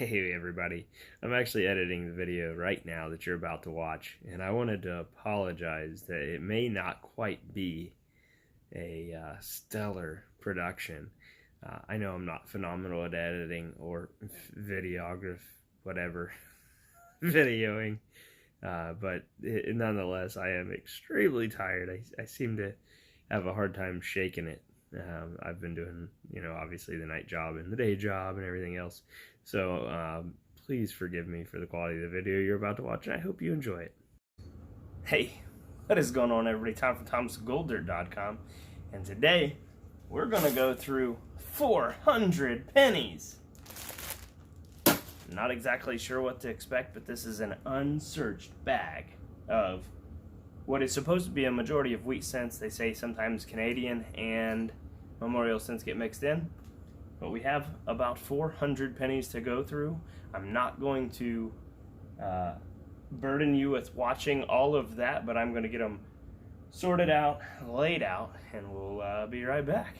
Hey everybody, I'm actually editing the video right now that you're about to watch, and I wanted to apologize that it may not quite be a stellar production. I know I'm not phenomenal at editing or videograph, whatever, videoing, but nonetheless, I am extremely tired. I seem to have a hard time shaking it. I've been doing, obviously the night job and the day job and everything else. So please forgive me for the quality of the video you're about to watch, and I hope you enjoy it. Hey, what is going on, everybody? Tom from ThomasGoldDirt.com, and today we're going to go through 400 pennies. Not exactly sure what to expect, but this is an unsearched bag of what is supposed to be a majority of wheat cents. They say sometimes Canadian and memorial cents get mixed in, but we have about 400 pennies to go through. I'm not going to burden you with watching all of that, but I'm going to get them sorted out, laid out, and we'll be right back.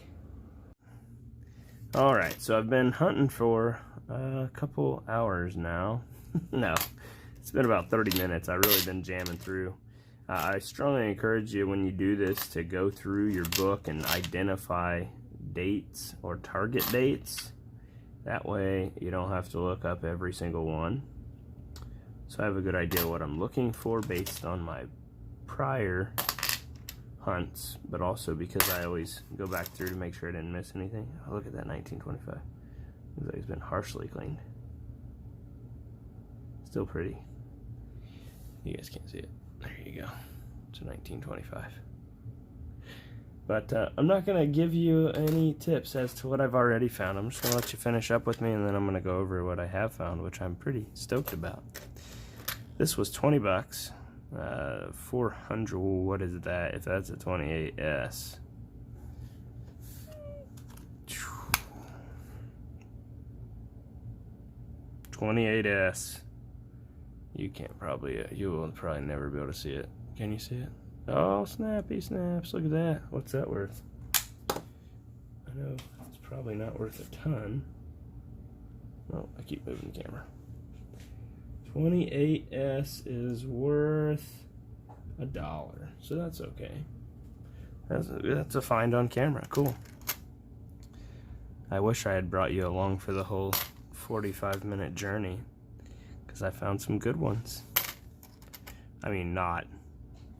Alright, so I've been hunting for a couple hours now. No, it's been about 30 minutes. I've really been jamming through. I strongly encourage you, when you do this, to go through your book and identify dates or target dates. That way you don't have to look up every single one. So I have a good idea what I'm looking for based on my prior hunts, but also because I always go back through to make sure I didn't miss anything. Oh, look at that 1925. Looks like it's been harshly cleaned. Still pretty. You guys can't see it. There you go. It's a 1925. But I'm not going to give you any tips as to what I've already found. I'm just going to let you finish up with me, and then I'm going to go over what I have found, which I'm pretty stoked about. This was 20 bucks. 400, what is that? If that's a 28S. 28S. You can't probably, you will probably never be able to see it. Can you see it? Oh, snappy snaps. Look at that. What's that worth? I know it's probably not worth a ton. Oh, I keep moving the camera. 28S is worth $1, so that's okay. That's a find on camera. Cool. I wish I had brought you along for the whole 45-minute journey, because I found some good ones. I mean, not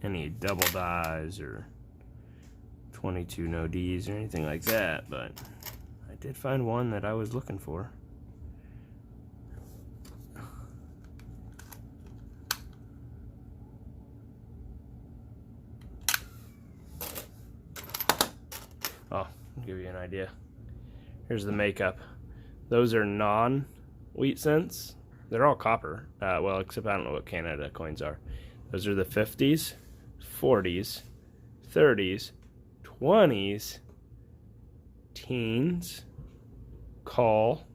any double dies or 22 no Ds or anything like that, but I did find one that I was looking for. Oh, I'll give you an idea. Here's the makeup. Those are non-wheat cents. They're all copper. Well, except I don't know what Canada coins are. Those are the 50s, 40s, 30s, 20s, teens, call,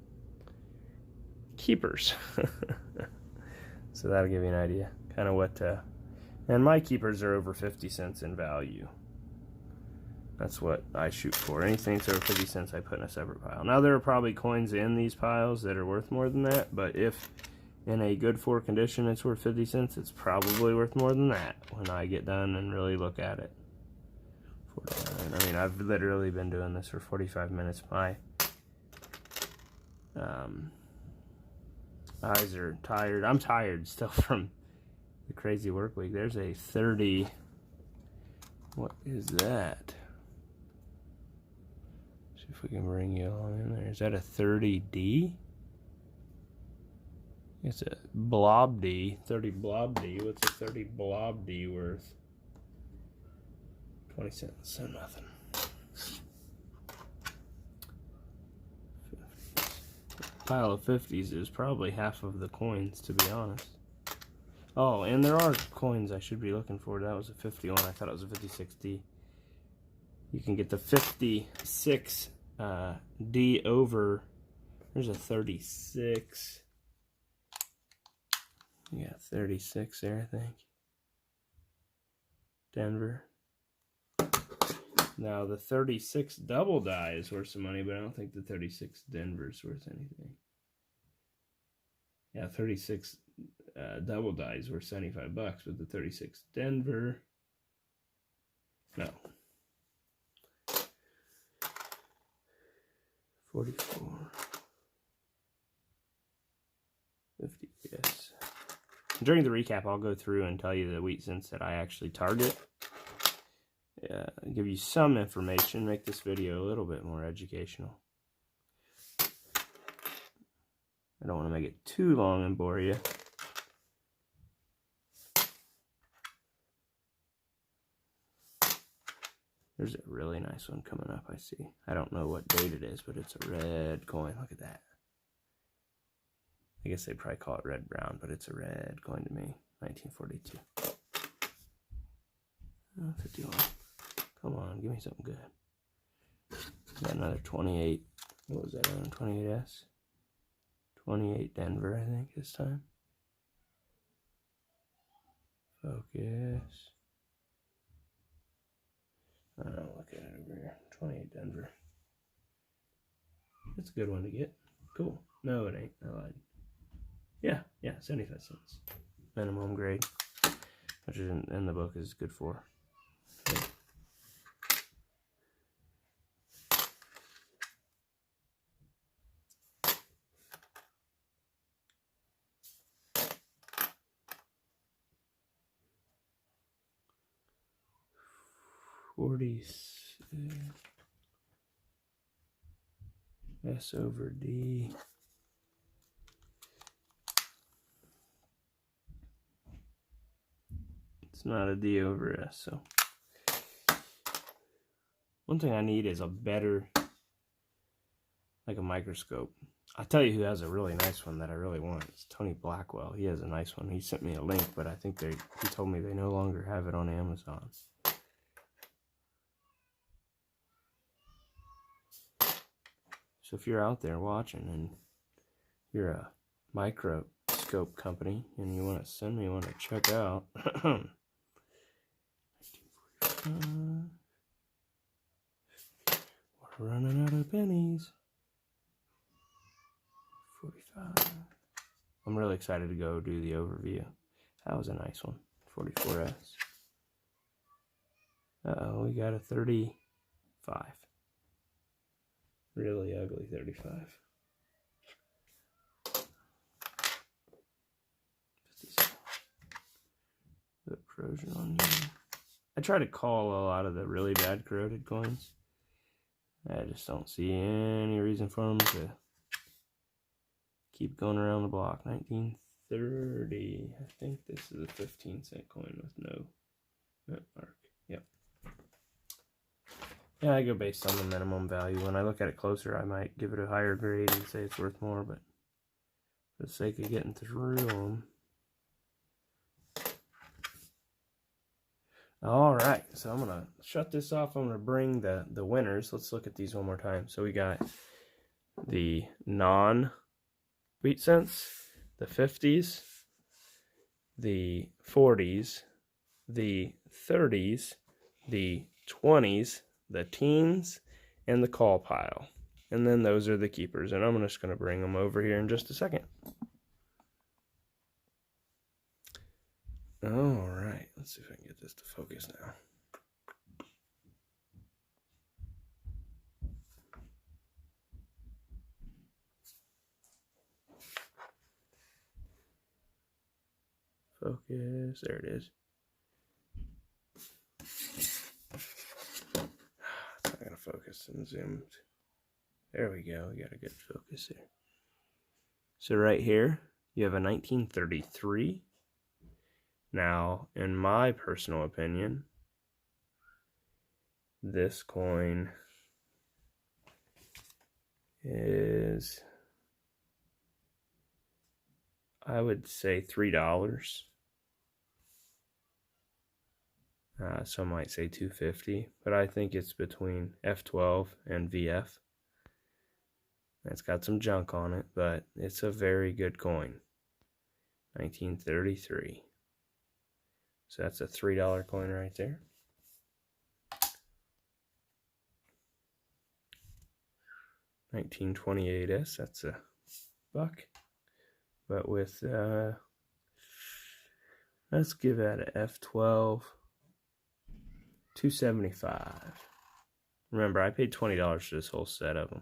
keepers. So that'll give you an idea. Kind of what, and my keepers are over 50 cents in value. That's what I shoot for. Anything that's over 50 cents I put in a separate pile. Now, there are probably coins in these piles that are worth more than that, but if in a good for condition it's worth 50 cents, it's probably worth more than that when I get done and really look at it. I mean, I've literally been doing this for 45 minutes. My eyes are tired. I'm tired still from the crazy work week. There's a 30. What is that? See if we can bring you along in there. Is that a 30D? It's a blob D, 30 blob D. What's a 30 blob D worth? 20 cents, so nothing. Pile of 50s is probably half of the coins, to be honest. Oh, and there are coins I should be looking for. That was a 51. I thought it was a 56D. You can get the 56 D over. There's a 36. You got 36 there, I think. Denver. Now, the 36 double die is worth some money, but I don't think the 36 Denver's worth anything. 36 double dies were $75, but the 36 Denver, no. 44. 50, yes. During the recap, I'll go through and tell you the wheat cents that I actually target. Give you some information, make this video a little bit more educational. I don't want to make it too long and bore you. There's a really nice one coming up, I see. I don't know what date it is, but it's a red coin. Look at that. I guess they probably call it red brown, but it's a red coin to me. 1942. 51. Come on, give me something good. Got another 28. What was that on? 28S? 28 Denver, I think, this time. Focus. I don't know, look at it over here. 28 Denver. That's a good one to get. Cool. No, it ain't. I lied. Yeah, 75 cents. Minimum grade, which is in the book is good for. Okay. S over D. It's not a D over S, so. One thing I need is a better, like a microscope. I'll tell you who has a really nice one that I really want. It's Tony Blackwell. He has a nice one. He sent me a link, but I think he told me they no longer have it on Amazon. So if you're out there watching and you're a microscope company and you want to send me one to check out, 1945. We're running out of pennies. 45. I'm really excited to go do the overview. That was a nice one. 44S. Uh-oh, we got a 35. Really ugly 35. 57. The corrosion on here. I try to call a lot of the really bad corroded coins. I just don't see any reason for them to keep going around the block. 1930. I think this is a 15-cent coin with no mark. Yep. Yeah, I go based on the minimum value. When I look at it closer, I might give it a higher grade and say it's worth more, but for the sake of getting through them. Alright, so I'm going to shut this off. I'm going to bring the winners. Let's look at these one more time. So we got the non-wheat cents, the 50s, the 40s, the 30s, the 20s, the teens, and the call pile. And then those are the keepers. And I'm just going to bring them over here in just a second. Alright, let's see if I can get this to focus now. Focus, there it is. It's not going to focus and zoom. There we go, we got a good focus there. So right here, you have a 1933. Now, in my personal opinion, this coin is, I would say, $3. Some might say $2.50, but I think it's between F12 and VF. It's got some junk on it, but it's a very good coin. 1933. So that's a $3 coin right there. $1928s, that's a buck. but with, let's give that a F12, $275. Remember, I paid $20 for this whole set of them.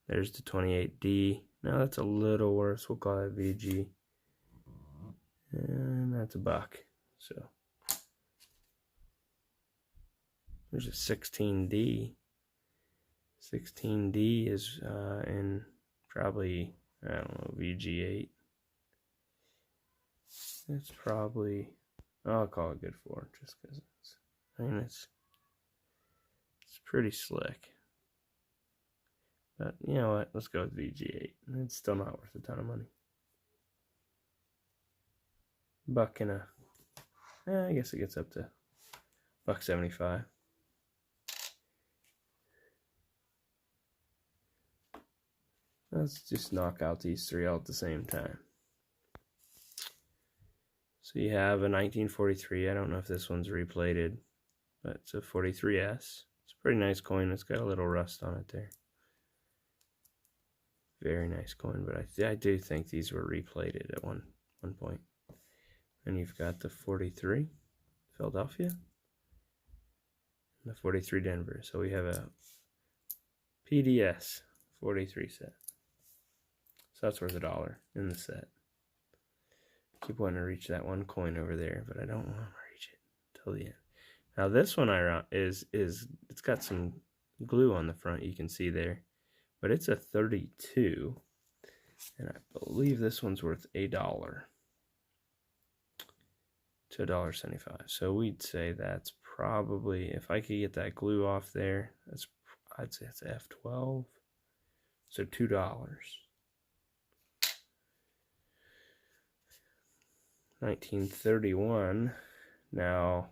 There's the 28D. Now that's a little worse. We'll call that VG. And that's $1. So there's a 16D. 16D is in probably, I don't know, VG8. It's probably, I'll call it good for just because it's pretty slick. But you know what? Let's go with VG8. It's still not worth a ton of money. Buck and I guess it gets up to $1.75. Let's just knock out these three all at the same time. So you have a 1943. I don't know if this one's replated, but it's a 43S. It's a pretty nice coin. It's got a little rust on it there. Very nice coin, but I do think these were replated at one point. And you've got the 43 Philadelphia and the 43 Denver. So we have a PDS 43 set. So that's worth $1 in the set. Keep wanting to reach that one coin over there, but I don't want to reach it till the end. Now this one it's got some glue on the front, you can see there, but it's a 32, and I believe this one's worth $1 to $1.75. So we'd say that's probably, if I could get that glue off there, I'd say it's F12, so $2. 1931. Now,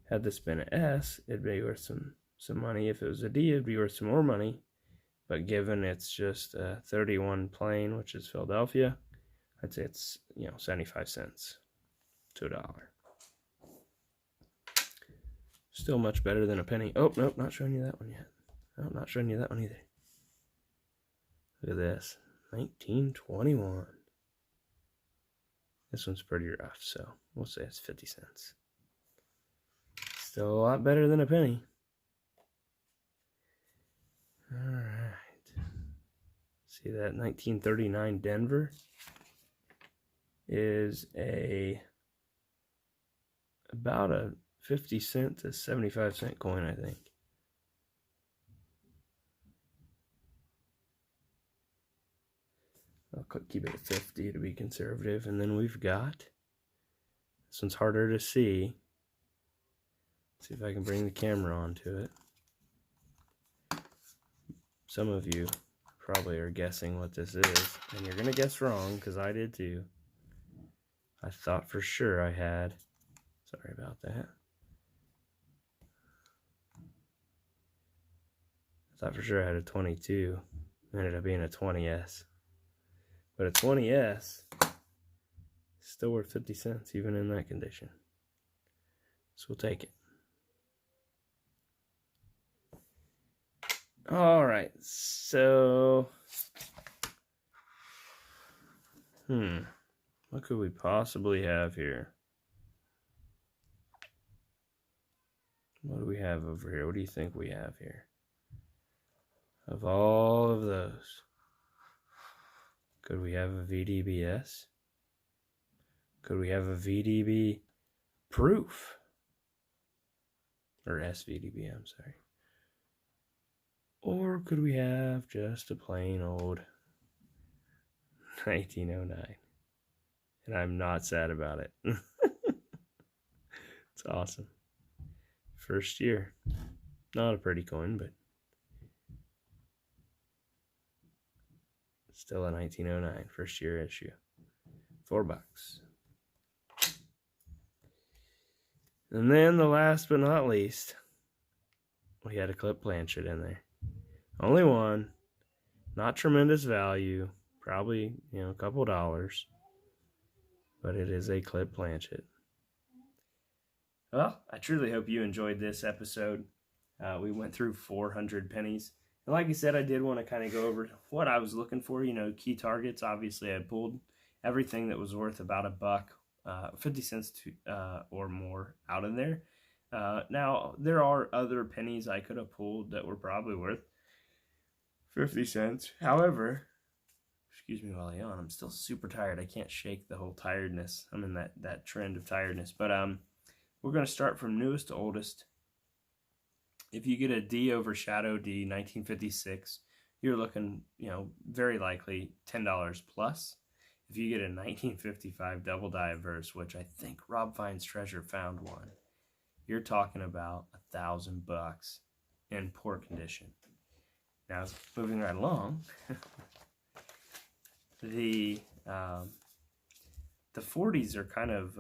had this been an S, it'd be worth some money. If it was a D, it'd be worth some more money. But given it's just a 31 plain, which is Philadelphia, I'd say it's 75 cents to $1. Still much better than a penny. Oh nope, not showing you that one yet. No, not showing you that one either. Look at this, 1921. This one's pretty rough, so we'll say it's 50 cents. Still a lot better than a penny. Alright. See that 1939 Denver is about a 50 cent to 75 cent coin, I think. I'll keep it at 50 to be conservative. And then we've got, this one's harder to see. Let's see if I can bring the camera onto it. Some of you probably are guessing what this is, and you're going to guess wrong, because I did too. I thought for sure I had, sorry about that. I thought for sure I had a 22. It ended up being a 20S. But a 20S is still worth 50 cents, even in that condition. So we'll take it. All right, so, what could we possibly have here? What do we have over here? What do you think we have here? Of all of those, could we have a VDBS? Could we have a VDB proof? Or SVDB, I'm sorry. Or could we have just a plain old 1909? And I'm not sad about it. It's awesome. First year. Not a pretty coin, but still a 1909 first year issue. $4. And then the last but not least, we had a clip planchet in there. Only one, not tremendous value, probably, a couple dollars, but it is a clip planchet. Well, I truly hope you enjoyed this episode. We went through 400 pennies, And like I said, I did want to kind of go over what I was looking for. You know, key targets. Obviously, I pulled everything that was worth about $1, 50 cents or more out of there. Now, there are other pennies I could have pulled that were probably worth 50 cents. However, excuse me while I yawn, I'm still super tired. I can't shake the whole tiredness. I'm in that trend of tiredness. But we're going to start from newest to oldest. If you get a D over Shadow D 1956, you're looking, you know, very likely $10 plus. If you get a 1955 double die verse, which I think Rob Fine's Treasure found one, you're talking about $1,000 in poor condition. Now, moving right along, the 40s are kind of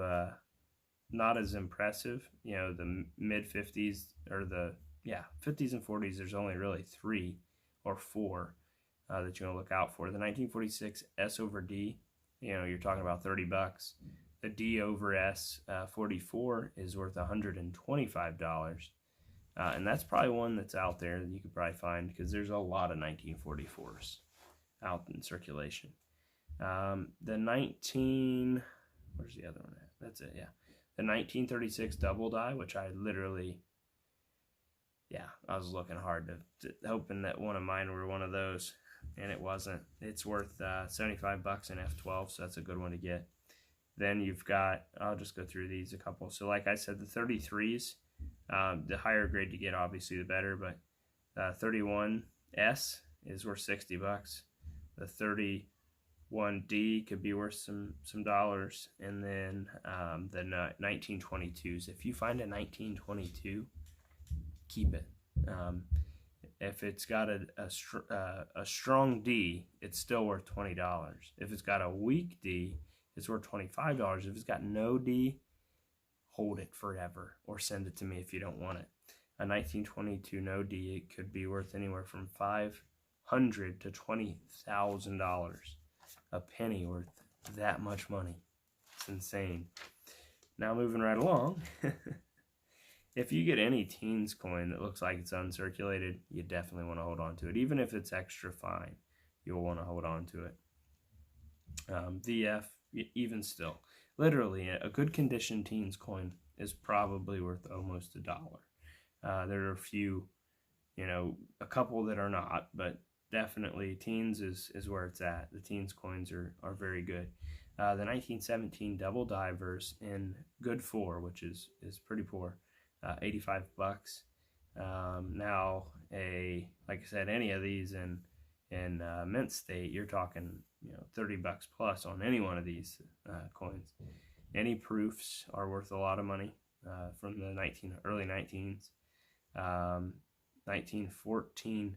not as impressive. You know, the mid 50s or the 50s and 40s. There's only really 3 or 4 that you're gonna look out for. The 1946 S over D, you know, you're talking about $30. The D over S 44 is worth $125. And that's probably one that's out there that you could probably find because there's a lot of 1944s out in circulation. Where's the other one at? That's it, yeah. The 1936 double die, which I literally, I was looking hard to hoping that one of mine were one of those, and it wasn't. It's worth $75 in F12, so that's a good one to get. Then you've got, I'll just go through these a couple. So like I said, the 33s, the higher grade you get, obviously, the better. But 31S is worth $60. The 31D could be worth some dollars. And then the 1922s. If you find a 1922, keep it. If it's got a strong D, it's still worth $20. If it's got a weak D, it's worth $25. If it's got no D, hold it forever or send it to me if you don't want it. A 1922 no D, it could be worth anywhere from $500 to $20,000. A penny worth that much money. It's insane. Now moving right along, if you get any teens coin that looks like it's uncirculated, you definitely want to hold on to it. Even if it's extra fine, you'll want to hold on to it. VF, even still, literally a good condition teens coin is probably worth almost $1. There are a few, you know, a couple that are not, but definitely teens is where it's at. The teens coins are very good. The 1917 double die verse in good 4, which is pretty poor, $85. Now like I said, any of these in mint state, you're talking, you know, $30 plus on any one of these coins. Any proofs are worth a lot of money from the early 19s. 1914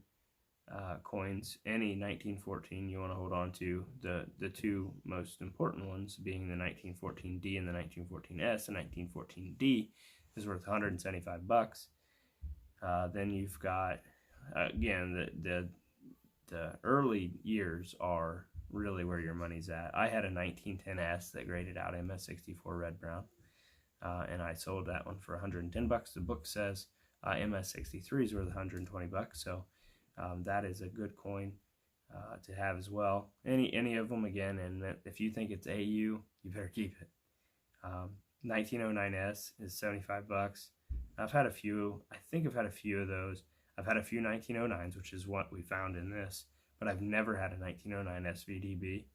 coins, any 1914 you want to hold on to. The two most important ones being the 1914D and the 1914S. The 1914D is worth $175. Then you've got, again, the early years are really where your money's at. I had a 1910S that graded out MS64 red brown, and I sold that one for $110. The book says MS63 is worth $120, so that is a good coin to have as well. Any of them, again, and if you think it's AU, you better keep it. 1909S is $75. I've had a few. I think I've had a few of those. I've had a few 1909s, which is what we found in this, but I've never had a 1909 SVDB,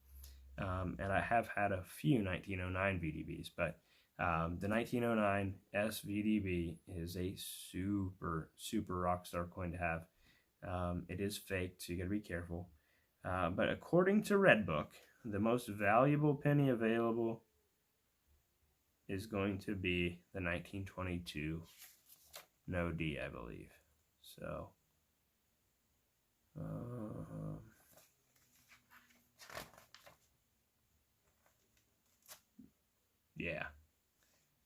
and I have had a few 1909 VDBs, but the 1909 SVDB is a super rockstar coin to have. It is faked, so you gotta be careful. But according to Redbook, the most valuable penny available is going to be the 1922 no D, I believe. So, yeah,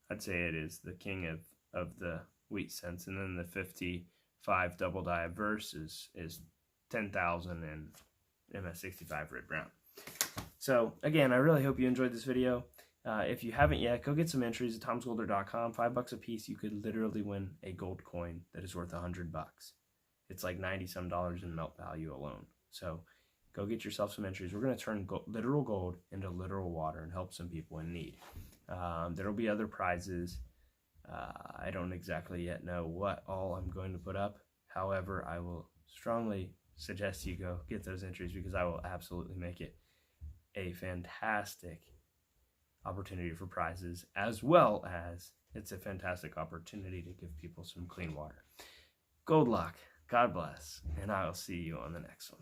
I'd say it is the king of the wheat cents. And then the 55 double die verse is 10,000 and MS65 red brown. So again, I really hope you enjoyed this video. If you haven't yet, go get some entries at tomsgolder.com. $5 a piece, you could literally win a gold coin that is worth $100. it's like 90 some dollars in melt value alone. So go get yourself some entries. We're going to turn literal gold into literal water and help some people in need. There'll be other prizes. I don't exactly yet know what all I'm going to put up. However, I will strongly suggest you go get those entries, because I will absolutely make it a fantastic opportunity for prizes, as well as it's a fantastic opportunity to give people some clean water. Gold luck, God bless, and I will see you on the next one.